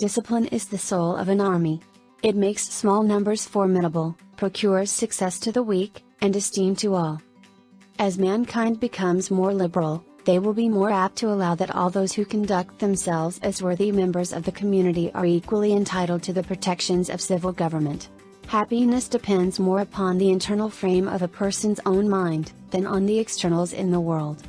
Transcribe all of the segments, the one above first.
Discipline is the soul of an army. It makes small numbers formidable, procures success to the weak, and esteem to all. As mankind becomes more liberal, they will be more apt to allow that all those who conduct themselves as worthy members of the community are equally entitled to the protections of civil government. Happiness depends more upon the internal frame of a person's own mind, than on the externals in the world.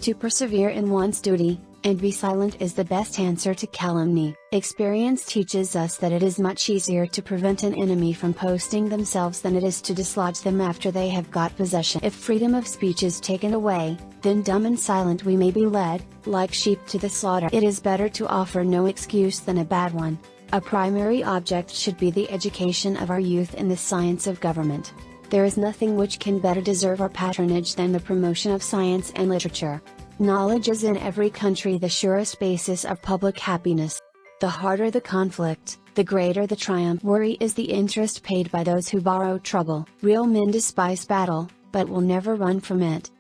To persevere in one's duty, and be silent is the best answer to calumny. Experience teaches us that it is much easier to prevent an enemy from posting themselves than it is to dislodge them after they have got possession. If freedom of speech is taken away, then dumb and silent we may be led, like sheep to the slaughter. It is better to offer no excuse than a bad one. A primary object should be the education of our youth in the science of government. There is nothing which can better deserve our patronage than the promotion of science and literature. Knowledge is in every country the surest basis of public happiness. The harder the conflict, the greater the triumph. Worry is the interest paid by those who borrow trouble. Real men despise battle, but will never run from it.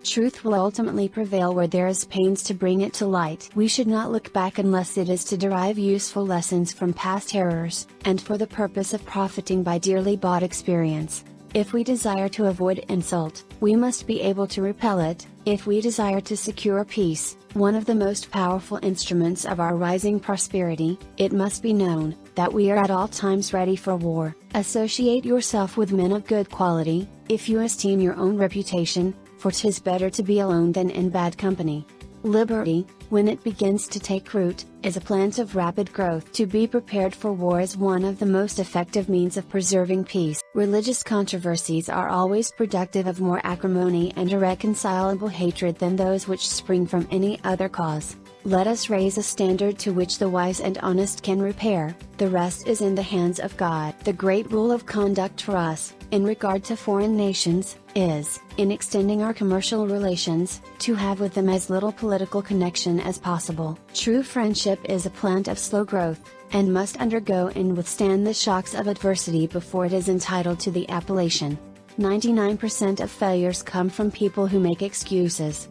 Truth will ultimately prevail where there is pains to bring it to light. We should not look back unless it is to derive useful lessons from past errors, and for the purpose of profiting by dearly bought experience. If we desire to avoid insult, we must be able to repel it. If we desire to secure peace, one of the most powerful instruments of our rising prosperity, it must be known that we are at all times ready for war. Associate yourself with men of good quality, if you esteem your own reputation, for 'tis better to be alone than in bad company. Liberty, when it begins to take root, is a plant of rapid growth. To be prepared for war is one of the most effective means of preserving peace. Religious controversies are always productive of more acrimony and irreconcilable hatred than those which spring from any other cause. Let us raise a standard to which the wise and honest can repair, the rest is in the hands of God. The great rule of conduct for us, in regard to foreign nations, is, in extending our commercial relations, to have with them as little political connection as possible. True friendship is a plant of slow growth, and must undergo and withstand the shocks of adversity before it is entitled to the appellation. 99% of failures come from people who make excuses.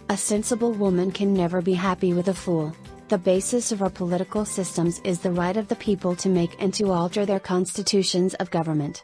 A sensible woman can never be happy with a fool. The basis of our political systems is the right of the people to make and to alter their constitutions of government.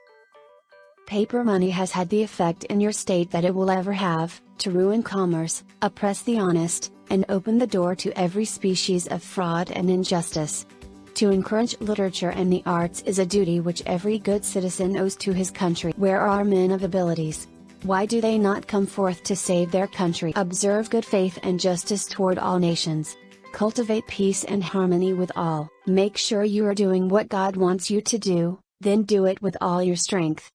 Paper money has had the effect in your state that it will ever have, to ruin commerce, oppress the honest, and open the door to every species of fraud and injustice. To encourage literature and the arts is a duty which every good citizen owes to his country. Where are men of abilities? Why do they not come forth to save their country? Observe good faith and justice toward all nations. Cultivate peace and harmony with all. Make sure you are doing what God wants you to do, then do it with all your strength.